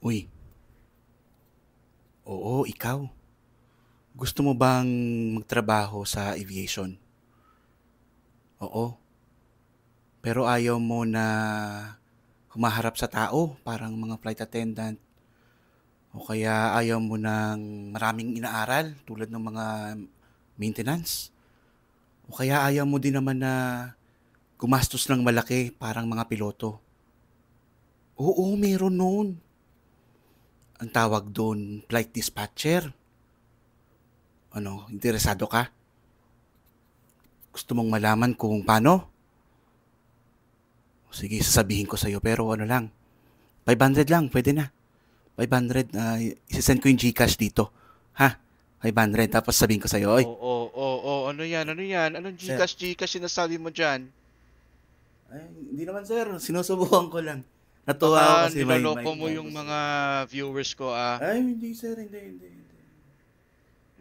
Uy, oo, ikaw. Gusto mo bang magtrabaho sa aviation? Oo, pero ayaw mo na humaharap sa tao, parang mga flight attendant. O kaya ayaw mo ng maraming inaaral tulad ng mga maintenance. O kaya ayaw mo din naman na gumastos ng malaki parang mga piloto. Oo, meron noon. Ang tawag doon, flight dispatcher. Ano, interesado ka? Gusto mong malaman kung paano? Sige, sasabihin ko sa'yo pero ano lang, 500 lang, pwede na. 500, isasend ko yung GCash dito. Ha? 500, tapos sabihin ko sa'yo, oy, Ano yan? Ano yan? Anong sir. Gcash sinasabi mo dyan? Ay, hindi naman sir, sinusubukan ko lang. Natuwa Baka ako kasi may niloloko mo yung ubos mga eh. viewers ko ah. Ay, hindi sir, hindi.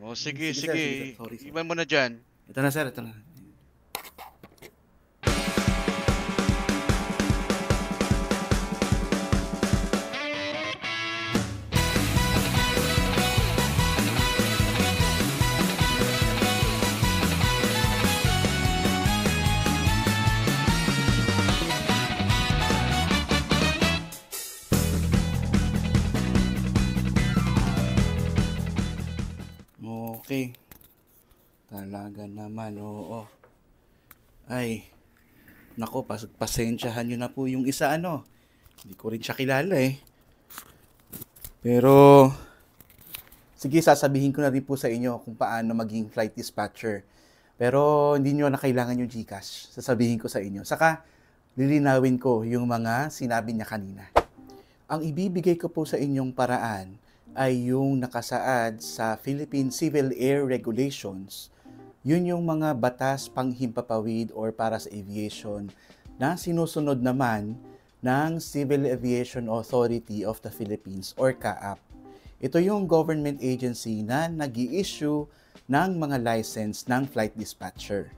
O sige, Sige sir, sige. sorry. Iwan mo na dyan. Ito na sir, ito na. Okay, talaga naman, oo. Ay, nako, pasensyahan nyo na po yung isa ano. Hindi ko rin siya kilala eh. Pero, sige, sasabihin ko na rin po sa inyo kung paano maging flight dispatcher. Pero hindi nyo na kailangan yung GCash. Sasabihin ko sa inyo. Saka, lilinawin ko yung mga sinabi niya kanina. Ang ibibigay ko po sa inyong paraan ay yung nakasaad sa Philippine Civil Air Regulations. Yun yung mga batas panghimpapawid or para sa aviation na sinusunod naman ng Civil Aviation Authority of the Philippines or CAAP. Ito yung government agency na nag-i-issue ng mga license ng flight dispatcher.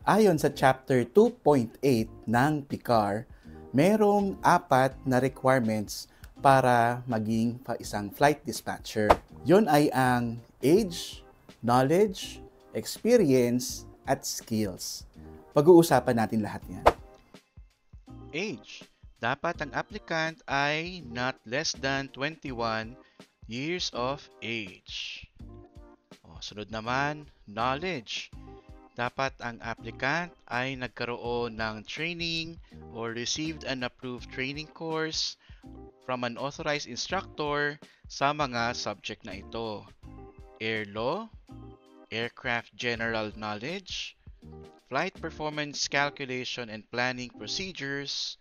Ayon sa Chapter 2.8 ng PICAR, merong 4 na requirements para maging isang flight dispatcher. Yon ay ang age, knowledge, experience, at skills. Pag-uusapan natin lahat yan. Age. Dapat ang applicant ay not less than 21 years of age. Sunod naman, knowledge. Dapat ang applicant ay nagkaroon ng training or received an approved training course from an authorized instructor sa mga subject na ito. Air law, aircraft general knowledge, flight performance calculation and planning procedures,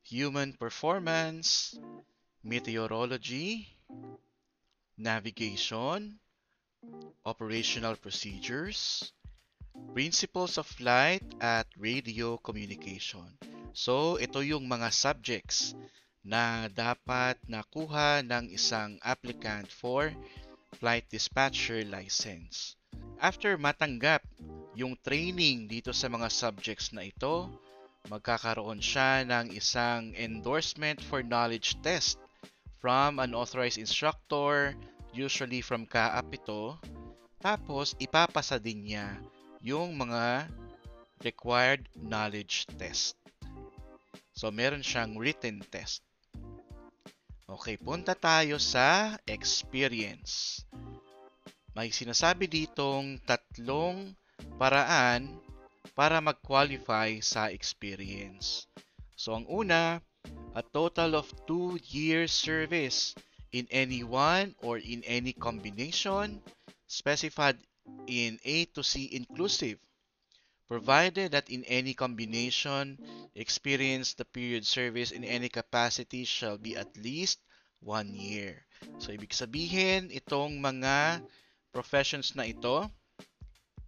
human performance, meteorology, navigation, operational procedures, principles of flight at radio communication. So, ito yung mga subjects na dapat nakuha ng isang applicant for flight dispatcher license. After matanggap yung training dito sa mga subjects na ito, magkakaroon siya ng isang endorsement for knowledge test from an authorized instructor, usually from CAAP ito. Tapos, ipapasa din niya yung mga required knowledge test. So, meron siyang written test. Okay, punta tayo sa experience. May sinasabi ditong tatlong paraan para mag-qualify sa experience. So, ang una, a total of 2 years service in any one or in any combination specified in A to C inclusive, provided that in any combination, experience the period service in any capacity shall be at least 1 year. So, ibig sabihin, itong mga professions na ito,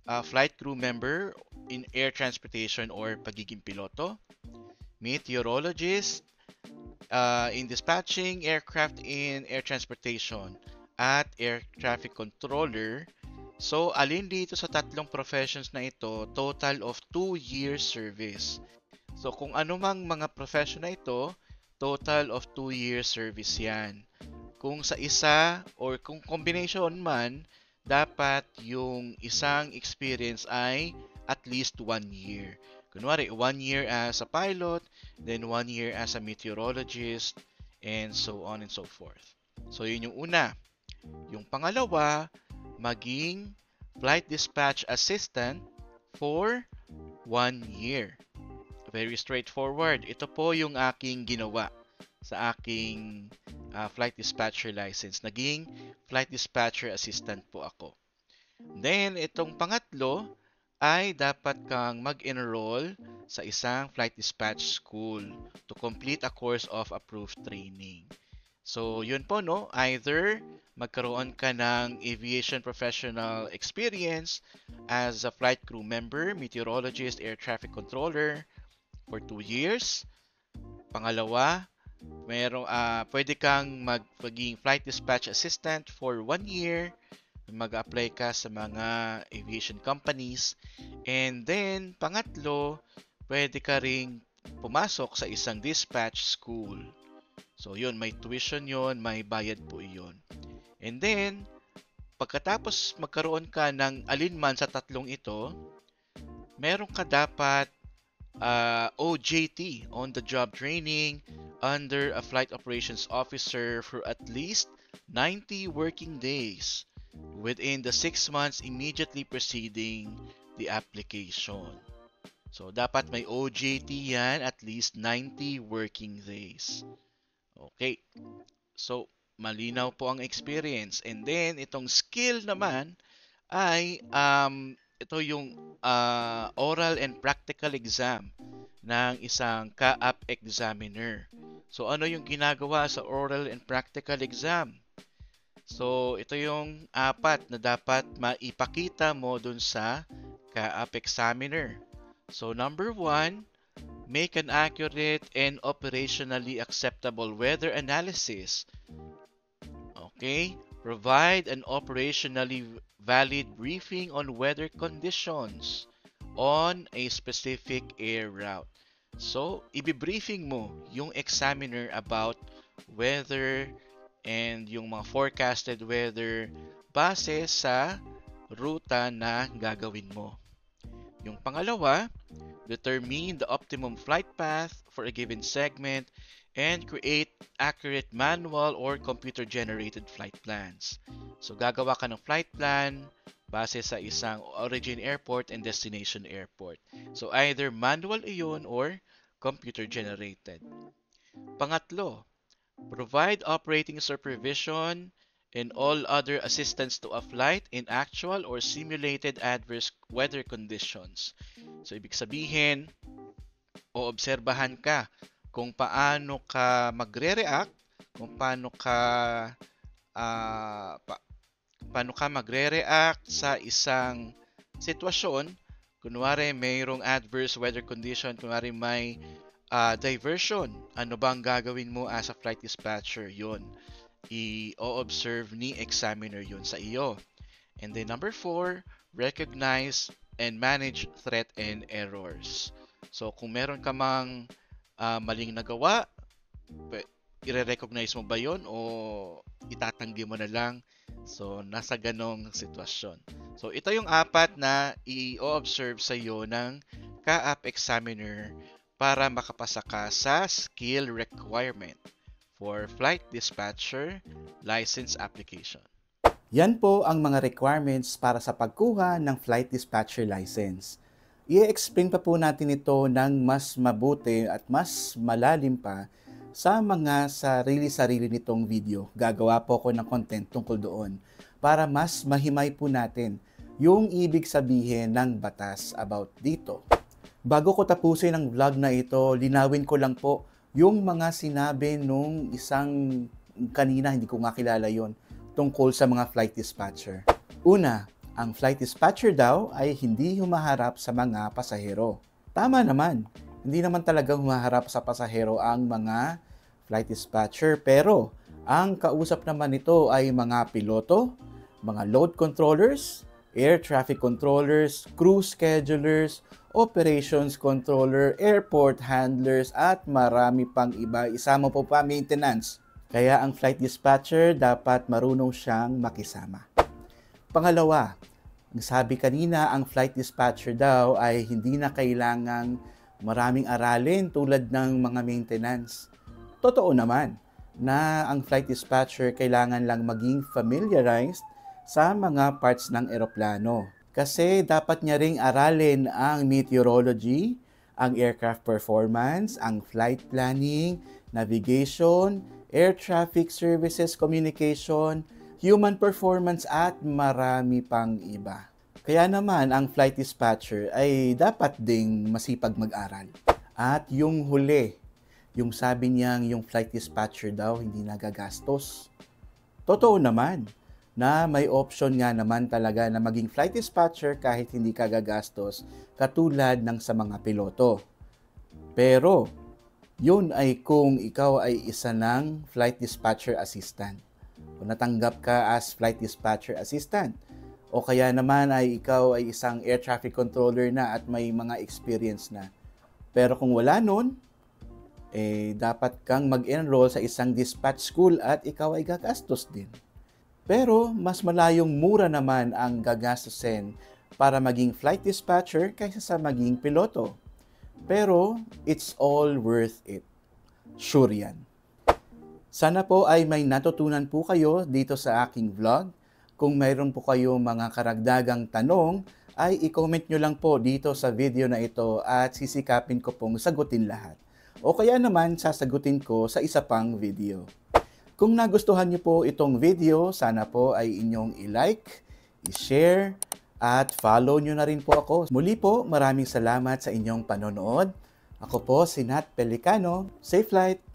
flight crew member in air transportation or pagiging piloto, meteorologist in dispatching aircraft in air transportation, at air traffic controller. So, alin dito sa tatlong professions na ito, total of 2 years service. So, kung ano mang mga profession na ito, total of 2 years service yan. Kung sa isa or kung combination man, dapat yung isang experience ay at least 1 year. Kunwari, 1 year as a pilot, then 1 year as a meteorologist, and so on and so forth. So, yun yung una. Yung pangalawa, maging flight dispatch assistant for 1 year. Very straightforward. Ito po yung aking ginawa sa aking flight dispatcher license. Naging flight dispatcher assistant po ako. Then, itong pangatlo ay dapat kang mag-enroll sa isang flight dispatch school to complete a course of approved training. So, yun po, no? Either magkaroon ka ng aviation professional experience as a flight crew member, meteorologist, air traffic controller for 2 years. Pangalawa, pwede kang maging flight dispatch assistant for 1 year. Mag-apply ka sa mga aviation companies. And then, pangatlo, pwede ka ring pumasok sa isang dispatch school. So, yun, may tuition yun, may bayad po yun. And then, pagkatapos magkaroon ka ng alinman sa tatlong ito, meron ka dapat OJT, on-the-job training, under a flight operations officer for at least 90 working days within the 6 months immediately preceding the application. So, dapat may OJT yan, at least 90 working days. Okay. So, malinaw po ang experience. And then, itong skill naman ay ito yung oral and practical exam ng isang CAAP examiner. So, ano yung ginagawa sa oral and practical exam? So, ito yung 4 na dapat maipakita mo dun sa CAAP examiner. So, number 1, make an accurate and operationally acceptable weather analysis. Okay? Provide an operationally valid briefing on weather conditions on a specific air route. So, ibibriefing mo yung examiner about weather and yung mga forecasted weather base sa ruta na gagawin mo. Yung pangalawa, determine the optimum flight path for a given segment and create accurate manual or computer-generated flight plans. So, gagawa ka ng flight plan base sa isang origin airport and destination airport. So, either manual iyon or computer-generated. Pangatlo, provide operating supervision and all other assistance to a flight in actual or simulated adverse weather conditions. So, ibig sabihin, obserbahan ka kung paano ka magre-react, kung paano ka magre-react sa isang sitwasyon. Kunwari, mayroong adverse weather condition, kunwari may diversion. Ano bang gagawin mo as a flight dispatcher? Yun. I-observe ni examiner yun sa iyo. And then number 4, recognize and manage threat and errors. So, kung meron ka mang maling nagawa, i-recognize mo ba yon o itatanggi mo na lang? So, nasa ganong sitwasyon. So, ito yung 4 na i-observe sa iyo ng CAAP examiner para makapasa ka sa skill requirement for flight dispatcher license application. Yan po ang mga requirements para sa pagkuha ng flight dispatcher license. I-explain pa po natin ito ng mas mabuti at mas malalim pa sa mga sarili-sarili nitong video. Gagawa po ako ng content tungkol doon para mas mahimay po natin yung ibig sabihin ng batas about dito. Bago ko tapusin ang vlog na ito, linawin ko lang po yung mga sinabi nung isang kanina, hindi ko nga kilala yun, tungkol sa mga flight dispatcher. Una, ang flight dispatcher daw ay hindi humaharap sa mga pasahero. Tama naman, hindi naman talagang humaharap sa pasahero ang mga flight dispatcher, pero ang kausap naman nito ay mga piloto, mga load controllers, air traffic controllers, crew schedulers, operations controller, airport handlers, at marami pang iba. Isama po pa maintenance. Kaya ang flight dispatcher dapat marunong siyang makisama. Pangalawa, ang sabi kanina, ang flight dispatcher daw ay hindi na kailangang maraming aralin tulad ng mga maintenance. Totoo naman na ang flight dispatcher kailangan lang maging familiarized sa mga parts ng eroplano. Kasi dapat niya ring aralin ang meteorology, ang aircraft performance, ang flight planning, navigation, air traffic services, communication, human performance at marami pang iba. Kaya naman ang flight dispatcher ay dapat ding masipag mag-aral. At yung huli, yung sabi niyang yung flight dispatcher daw hindi nagagastos. Totoo naman na may option nga naman talaga na maging flight dispatcher kahit hindi ka gagastos katulad ng sa mga piloto. Pero, yun ay kung ikaw ay isa ng flight dispatcher assistant. Kung natanggap ka as flight dispatcher assistant, o kaya naman ay ikaw ay isang air traffic controller na at may mga experience na. Pero kung wala nun, dapat kang mag-enroll sa isang dispatch school at ikaw ay gagastos din. Pero mas malayong mura naman ang gagastusin para maging flight dispatcher kaysa sa maging piloto. Pero it's all worth it. Sure yan. Sana po ay may natutunan po kayo dito sa aking vlog. Kung mayroon po kayong mga karagdagang tanong, ay i-comment nyo lang po dito sa video na ito at sisikapin ko pong sagutin lahat. O kaya naman sasagutin ko sa isa pang video. Kung nagustuhan niyo po itong video, sana po ay inyong i-like, i-share, at follow nyo na rin po ako. Muli po, maraming salamat sa inyong panonood. Ako po si Nat Pelicano. Safe flight!